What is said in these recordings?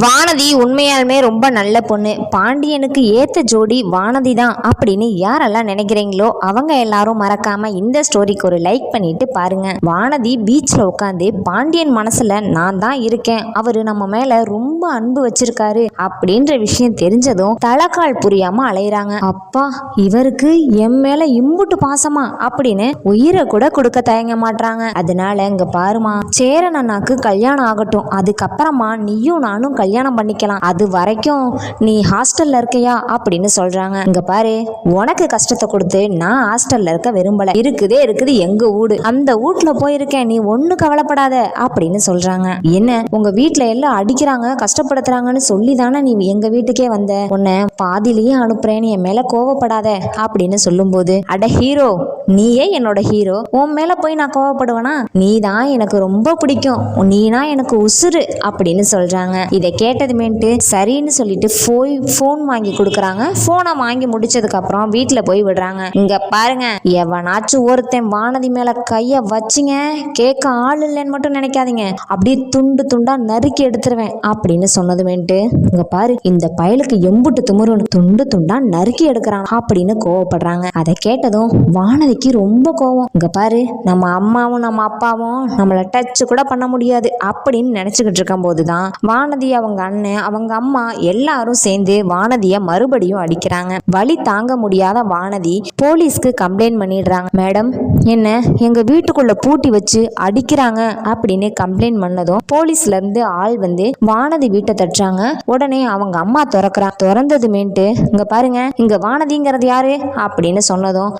வானதி உண்மையாலுமே ரொம்ப நல்ல பொண்ணு. பாண்டியனுக்கு ஏத்த ஜோடி வானதி தான் அப்படின்னு யாரெல்லாம் நினைக்கிறீங்களோ அவங்க எல்லாரும் மறக்காம இந்த ஸ்டோரிக்கு ஒரு லைக் பண்ணிட்டு பாருங்க. வானதி பீச்ல உட்காந்து பாண்டியன் மனசுல நான் தான் இருக்கேன், அவரு நம்ம மேல ரொம்ப அன்பு வச்சிருக்காரு அப்படின்ற விஷயம் தெரிஞ்சதும் தலைக்கால் புரியாம அலையிறாங்க. அப்பா, இவருக்கு என் மேல இம்புட்டு பாசமா அப்படின்னு உயிரை கூட கொடுக்க தயங்க மாட்டாங்க. அதனால இங்க பாருமா, சேரன் அண்ணாக்கு கல்யாணம் ஆகட்டும், அதுக்கப்புறமா நீயும் நானும் கல்யாணம் பண்ணிக்கலாம், அது வரைக்கும் நீ ஹாஸ்டல்ல இருக்கையா அப்படின்னு சொல்றாங்க. இங்க பாரு, உனக்கு கஷ்டத்தை கொடுத்து நான் ஹாஸ்டல்ல இருக்க விரும்பல, இருக்குது எங்க வீடு, அந்த வீட்டுல போயிருக்கேன், நீ ஒண்ணு கவலைப்படாத அப்படின்னு சொல்றாங்க. என்ன, உங்க வீட்டுல எல்லாம் அடிக்கிறாங்க கஷ்டப்படுத்துறாங்கன்னு சொல்லி தானே நீ எங்க வீட்டுக்கே வந்த, உன்னை பாதிலேயே அனுப்புறேன்னு என் மேல கோவப்படாத அப்படின்னு சொல்லும் போது, அட ஹீரோ, நீயே என்னோட ஹீரோ, உன் மேல போய் நான் கோவப்படுவேனா, நீ தான் எனக்கு ரொம்ப பிடிக்கும், நீனா எனக்கு உசுறு அப்படின்னு சொல்றாங்க. இதை கேட்டதுமேட்டு சரின்னு சொல்லிட்டு போய் போன் வாங்கி கொடுக்குறாங்க. போனை வாங்கி முடிச்சதுக்கு அப்புறம் வீட்டுல போய் விடுறாங்க. இங்க பாருங்க, எவனாச்சும் ஒருத்தன் வானதி மேல கைய வச்சிங்க, கேட்க ஆள் இல்லைன்னு மட்டும் நினைக்காதீங்க, அப்படியே துண்டு துண்டா நறுக்கி எடுத்துருவேன் அப்படின்னு சொன்னதுமேட்டு, இங்க பாரு, இந்த பயலுக்கு எம்புட்டு துமுறுன்னு துண்டு துண்டா நறுக்கி எடுக்கிறான் அப்படின்னு கோவப்படுறாங்க. அதை கேட்டதும் வானதிக்கு ரொம்ப கோவம். இங்க பாரு, நம்ம அம்மாவும் நம்ம அப்பாவும் நம்மள டச் கூட பண்ண முடியாது அப்படின்னு நினைச்சுக்கிட்டு இருக்கும் போதுதான் வானதி, அவங்க அண்ணன், அவங்க அம்மா எல்லாரும் சேர்ந்து வானதிய மறுபடியும் அடிக்கிறாங்க. வலி தாங்க முடியாத வானதி போலீஸ்க்கு கம்ப்ளைண்ட் பண்ணிடுறாங்க. மேடம், என்ன எங்க வீட்டுக்குள்ள பூட்டி வச்சு அடிக்கிறாங்க அப்படின்னு கம்ப்ளைண்ட் பண்ணதும் போலீஸ்ல இருந்து ஆள் வந்து வானதி வீட்டை தட்டுறாங்க. உடனே அவங்க அம்மா திறக்கிறாங்க. திறந்ததுமேட்டு, இங்க பாருங்க, இங்க வானதிங்கிறது யாரு அப்படின்னு சொன்னதும்,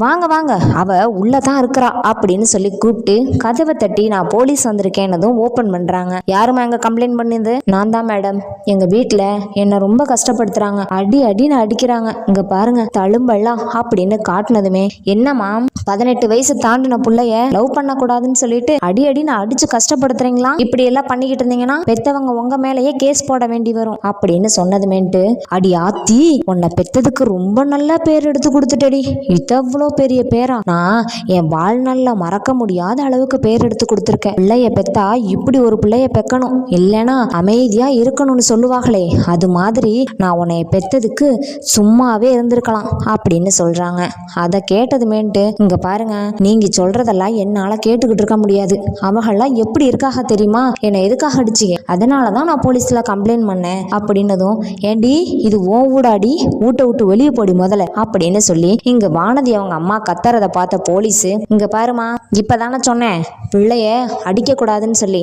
வாங்க வாங்க, அவ உள்ளதான் இருக்கிறா அப்படின்னு சொல்லி கூப்பிட்டு கதவை தட்டி நான் போலீஸ் வந்திருக்கேன்னதும் ஓபன் பண்றாங்க. யாருமா எங்க கம்ப்ளைண்ட் பண்ணது? நான் தான் மேடம், எங்க வீட்டுல என்ன ரொம்ப கஷ்டப்படுத்துறாங்க, அடின்னு அடிக்கிறாங்க, இங்க பாருங்க தழும்பெல்லாம் அப்படின்னு காட்டினதுமே, என்னம்மா 18 வயசு தாண்டின புள்ளைய லவ் பண்ண கூடாதுன்னு சொல்லிட்டு அடின்னு அடிச்சு கஷ்டப்படுத்துறீங்களா, இப்படி எல்லாம் பண்ணிக்கிட்டு இருந்தீங்கன்னா பெத்தவங்க உங்க மேலேயே கேஸ் போட வேண்டி வரும் அப்படின்னு சொன்னதுமேட்டு, அடி ஆத்தி, உன்னை பெத்ததுக்கு ரொம்ப நல்ல பேர் எடுத்து கொடுத்துட்டடி, இவ்வளோ பெரிய பேரா, நான் என் வாழ்நாள்ல மறக்க முடியாத அளவுக்கு பேர் எடுத்து கொடுத்துருக்கேன், பிள்ளைய பெத்தா இப்படி ஒரு பிள்ளைய பெக்கணும், இல்லைன்னா அமைதியா இருக்கணும்னு சொல்லுவாங்களே, அது மாதிரி நான் உன்னை பெத்ததுக்கு சும்மாவே இருந்திருக்கலாம் அப்படின்னு சொல்றாங்க. அதை கேட்டதுமேட்டு, இங்க பாருங்க, நீங்க சொல்றதெல்லாம் என்னால கேட்டுக்கிட்டு இருக்க முடியாது, அவங்கெல்லாம் எப்படி இருக்காக தெரியுமா, என்னை எதுக்காக அடிச்சிங்க, அதனாலதான் நான் போலீஸ்ல கம்ப்ளைண்ட் பண்ணேன் அப்படின்னதும், ஏண்டி இது ஓ ஊடாடி, வீட்டை விட்டு வெளியே போடி முதல்ல அப்படின்னு சொல்லி இங்க வானதி அவங்க அம்மா கத்துறத பார்த்த போலீஸ், இங்க பாருமா, இப்பதானே சொன்னேன் பிள்ளைய அடிக்க கூடாதுன்னு சொல்லி,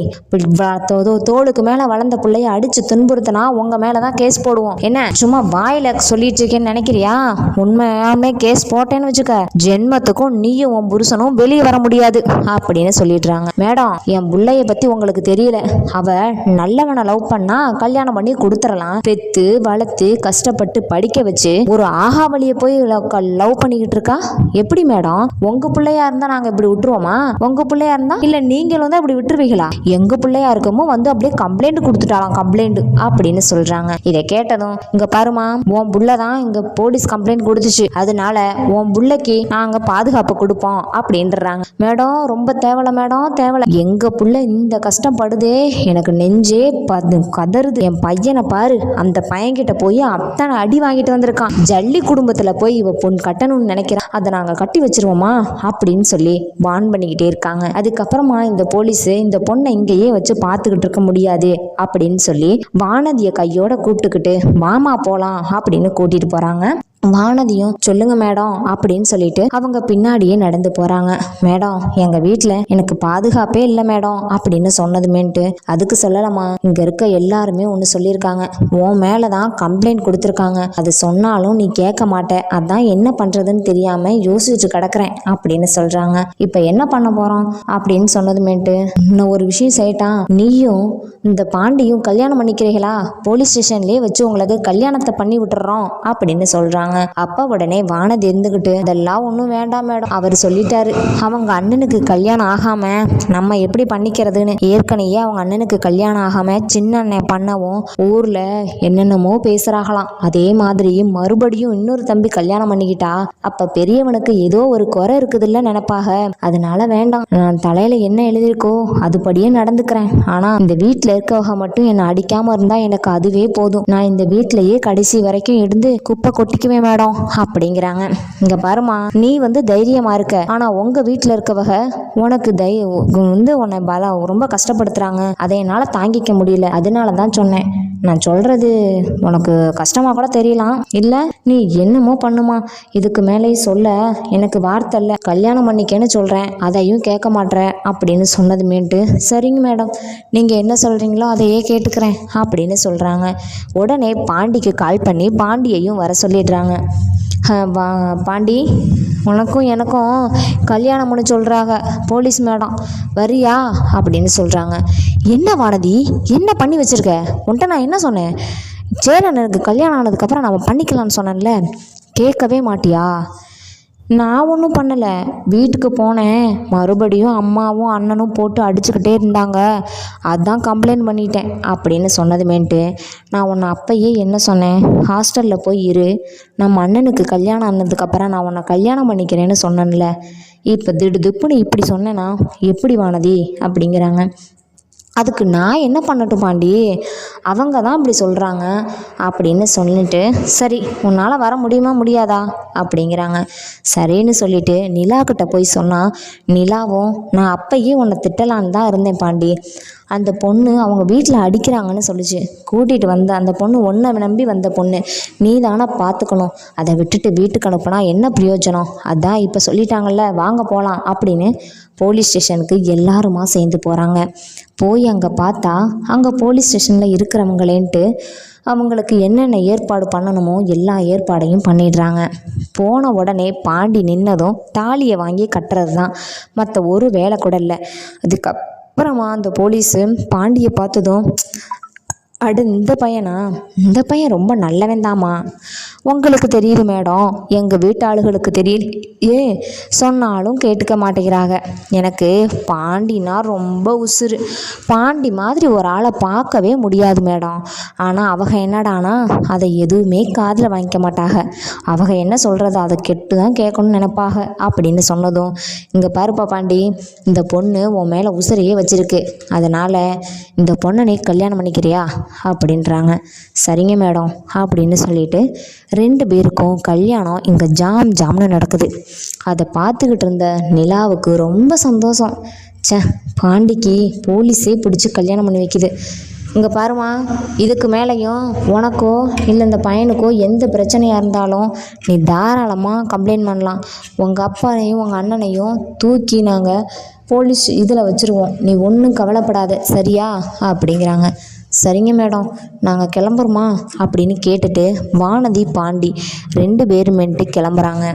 தோளுக்கு மேல வளர்ந்த பிள்ளைய அடிச்சு துன்புறுத்தினா உங்க மேலதான் கேஸ் போடுவோம், என்ன சும்மா வாயில சொல்லிட்டு இருக்கேன்னு நினைக்கிறியா, உண்மையாமே கேஸ் போட்டேன்னு வச்சுக்க, ஜென்மத்துக்கும் நீயும் உன் புருஷனும் வெளியே வர முடியாது அப்படின்னு சொல்லிடுறாங்க. மேடம், என் பிள்ளைய பத்தி உங்களுக்கு தெரியல, அவ நல்லவனை லவ் பண்ணா கல்யாணம் பண்ணி கொடுத்துடலாம், பெத்து வளர்த்து கஷ்டப்பட்டு படிக்க வச்சு ஒரு ஆகாவளிய போய் லவ் பண்ணிக்கிட்டு இருக்கா, எப்படி மேடம், உங்க பிள்ளையா இருந்தா நாங்க இப்படி விட்டுருவோமா, உங்க பிள்ளையா இருந்தா இல்ல நீங்களும் தான் இப்படி விட்டுருவீங்களா, எங்க பிள்ளையா இருக்கமோ வந்து அப்படியே கம்ப்ளைண்ட் கொடுத்துட்டாலாம், கம்ப்ளைண்ட் அப்படின்னு சொல்றாங்க. இதை கேட்டதும், இங்க பாருமா, உன் புள்ளதான் இங்க போலீஸ் கம்ப்ளைண்ட் கொடுத்துச்சு, அதனால உன் புள்ளைக்கு நாங்க பாதுகாப்பு கொடுப்போம் அப்படின்றாங்க. மேடம், ரொம்ப தேவலை மேடம், தேவலை, எங்க புள்ள இந்த கஷ்டம் படுதே, எனக்கு நெஞ்சே கதறுது, என் பையனை பாரு, அந்த பையன்கிட்ட போய் அத்தனை அடி வாங்கிட்டு வந்திருக்கான், ஜல்லி குடும்பத்துல போய் இவ பொண்ணு கட்டணும்னு நினைக்கிறான், அதை நாங்க கட்டி வச்சிருவோமா அப்படின்னு சொல்லி வான் பண்ணிக்கிட்டே இருக்காங்க. அதுக்கப்புறமா இந்த போலீஸ் இந்த பொண்ணை இங்கேயே வச்சு பார்த்துக்கிட்டு இருக்க முடியாது அப்படின்னு சொல்லி வானதிய கையோட கூப்பிட்டுக்கிட்டு மாமா போலாம் அப்படின்னு கூட்டிட்டு போறாங்க. வானதியும் சொல்லுங்க மேடம் அப்படின்னு சொல்லிட்டு அவங்க பின்னாடியே நடந்து போறாங்க. மேடம், எங்க வீட்டுல எனக்கு பாதுகாப்பே இல்லை மேடம் அப்படின்னு சொன்னதுமேட்டு, அதுக்கு சொல்லலாமா, இங்க இருக்க எல்லாருமே ஒண்ணு சொல்லியிருக்காங்க, உன் மேலதான் கம்ப்ளைண்ட் கொடுத்துருக்காங்க, அது சொன்னாலும் நீ கேட்க மாட்டே, அதான் என்ன பண்றதுன்னு தெரியாம யோசிச்சு கிடக்குறேன் அப்படின்னு சொல்றாங்க. இப்ப என்ன பண்ண போறோம் அப்படின்னு சொன்னதுமேட்டு, இன்னும் ஒரு விஷயம் செய்யட்டான், நீயும் இந்த பாண்டியும் கல்யாணம் பண்ணிக்கிறீங்களா, போலீஸ் ஸ்டேஷன்லயே வச்சு உங்களுக்கு கல்யாணத்தை பண்ணி விட்டுறோம் அப்படின்னு சொல்றாங்க. சொல்கிறாங்க. அப்போ உடனே வானதி இருந்துக்கிட்டு, அதெல்லாம் ஒன்றும் வேண்டாம் மேடம், அவர் சொல்லிட்டாரு அவங்க அண்ணனுக்கு கல்யாணம் ஆகாமல் நம்ம எப்படி பண்ணிக்கிறதுன்னு. ஏற்கனவே அவங்க அண்ணனுக்கு கல்யாணம் ஆகாமல் சின்ன அண்ணன் பண்ணவும் ஊரில் என்னென்னமோ பேசுகிறாங்களாம். அதே மாதிரி மறுபடியும் இன்னொரு தம்பி கல்யாணம் பண்ணிக்கிட்டா அப்போ பெரியவனுக்கு ஏதோ ஒரு குறை இருக்குதுல்ல நினைப்பாக. அதனால வேண்டாம், நான் தலையில் என்ன எழுதியிருக்கோ அதுபடியே நடந்துக்கிறேன். ஆனால் இந்த வீட்டில் இருக்கவங்க மட்டும் என்னை அடிக்காமல் இருந்தால் எனக்கு அதுவே போதும். நான் இந்த வீட்டிலையே கடைசி வரைக்கும் இருந்து குப்பை கொட்டிக்குவேன் மேடம் அப்படிங்கிறாங்க. இங்க பாருமா, நீ தைரியமா இருக்க, ஆனா உங்க வீட்டுல இருக்கவங்க உனக்கு உன்னை ரொம்ப கஷ்டப்படுத்துறாங்க. அதை என்னால தாங்கிக்க முடியல. அதனாலதான் சொன்னேன். நான் சொல்றது உனக்கு கஷ்டமா கூட தெரியலாம், இல்ல நீ என்னமோ பண்ணுமா, இதுக்கு மேலே சொல்ல எனக்கு வார்த்தை இல்லை. கல்யாணம் பண்ணிக்கன்னு சொல்றேன், அதையும் கேட்க மாட்டேன் அப்படின்னு சொன்னதுமேட்டு சரிங்க மேடம், நீங்க என்ன சொல்றீங்களோ அதையே கேட்டுக்கிறேன் அப்படின்னு சொல்றாங்க. உடனே பாண்டிக்கு கால் பண்ணி பாண்டியையும் வர சொல்லிடுறாங்க. பாண்டி, உனக்கும் எனக்கும் கல்யாணம் பண்ண சொல்கிறாங்க போலீஸ் மேடம், வரியா அப்படின்னு சொல்கிறாங்க. என்ன வானதி, என்ன பண்ணி வச்சுருக்க? உன்ட்ட நான் என்ன சொன்னேன்? சேரனுக்கு கல்யாணம் ஆனதுக்கப்புறம் நம்ம பண்ணிக்கலாம்னு சொன்னேன்ல, கேட்கவே மாட்டியா? நான் ஒன்றும் பண்ணலை, வீட்டுக்கு போனேன், மறுபடியும் அம்மாவும் அண்ணனும் போட்டு அடிச்சுக்கிட்டே இருந்தாங்க, அதான் கம்ப்ளைண்ட் பண்ணிட்டேன் அப்படின்னு சொன்னதுமேட்டு, நான் உன்னை அப்பயே என்ன சொன்னேன், ஹாஸ்டலில் போய் இரு, நம்ம அண்ணனுக்கு கல்யாணம் ஆனதுக்கப்புறம் நான் உன்னை கல்யாணம் பண்ணிக்கிறேன்னு சொன்னேன்ல, இப்போ திடுதுப்புன்னு இப்படி சொன்னேன்னா எப்படி வானதி அப்படிங்கிறாங்க. அதுக்கு நான் என்ன பண்ணட்டும் பாண்டி, அவங்க தான் இப்படி சொல்கிறாங்க அப்படின்னு சொல்லிட்டு, சரி உன்னால் வர முடியுமா முடியாதா அப்படிங்கிறாங்க. சரின்னு சொல்லிட்டு நிலாக்கிட்ட போய் சொன்னால், நிலாவும் நான் அப்பயே உன்னை திட்டலான்னு தான் இருந்தேன் பாண்டி, அந்த பொண்ணு அவங்க வீட்டில் அடிக்கிறாங்கன்னு சொல்லிச்சு, கூட்டிகிட்டு வந்த அந்த பொண்ணு ஒன்றை நம்பி வந்த பொண்ணு, நீ தானே பார்த்துக்கணும், அதை விட்டுட்டு வீட்டுக்கு அனுப்புனா என்ன பிரயோஜனம், அதான் இப்போ சொல்லிட்டாங்கல்ல வாங்க போகலாம் அப்படின்னு போலீஸ் ஸ்டேஷனுக்கு எல்லாருமா சேர்ந்து போகிறாங்க. போய் அங்கே பார்த்தா அங்கே போலீஸ் ஸ்டேஷனில் இருக்கிறவங்களேன்ட்டு அவங்களுக்கு என்னென்ன ஏற்பாடு பண்ணணுமோ எல்லா ஏற்பாடையும் பண்ணிடுறாங்க. போன உடனே பாண்டி நின்னதும் தாலியை வாங்கி கட்டுறது தான், மற்ற ஒரு வேலை கூட இல்லை. அதுக்கப்புறமா அந்த போலீஸு பாண்டியை பார்த்ததும், இந்த பையனா, இந்த பையன் ரொம்ப நல்லவன் தாம்மா, உங்களுக்கு தெரியுது மேடம், எங்கள் வீட்டு ஆளுகளுக்கு தெரியல, சொன்னாலும் கேட்டுக்க மாட்டேங்கிறாங்க, எனக்கு பாண்டினா ரொம்ப உசுறு, பாண்டி மாதிரி ஒரு ஆளை பார்க்கவே முடியாது மேடம், ஆனால் அவங்க என்னடானா அதை எதுவுமே காதில் வாங்கிக்க மாட்டாங்க, அவங்க என்ன சொல்கிறத அதை கெட்டு தான் கேட்கணும்னு நினைப்பாங்க அப்படின்னு சொன்னதும், இங்கே பாருப்பா பாண்டி, இந்த பொண்ணு உன் மேலே உசுரையே வச்சிருக்கு, அதனால் இந்த பொண்ணை நீ கல்யாணம் பண்ணிக்கிறியா அப்படின்றாங்க. சரிங்க மேடம் அப்படின்னு சொல்லிட்டு 2 பேருக்கும் கல்யாணம் இங்கே ஜாம்னு நடக்குது. அதை பார்த்துக்கிட்டு இருந்த நிலாவுக்கு ரொம்ப சந்தோஷம். பாண்டிக்கு போலீஸே பிடிச்சி கல்யாணம் பண்ணி வைக்குது. இங்கே பாருமா, இதுக்கு மேலேயும் உனக்கோ இல்லை இந்த பையனுக்கோ எந்த பிரச்சனையாக இருந்தாலும் நீ தாராளமாக கம்ப்ளைண்ட் பண்ணலாம், உங்கள் அப்பானையும் உங்கள் அண்ணனையும் தூக்கி நாங்கள் போலீஸ் இதில் வச்சுருவோம், நீ ஒன்றும் கவலைப்படாத சரியா அப்படிங்கிறாங்க. சரிங்க மேடம், நாங்கள் கிளம்புறோமா அப்படின்னு கேட்டுட்டு வானதி பாண்டி 2 பேருமேட்டு கிளம்புறாங்க.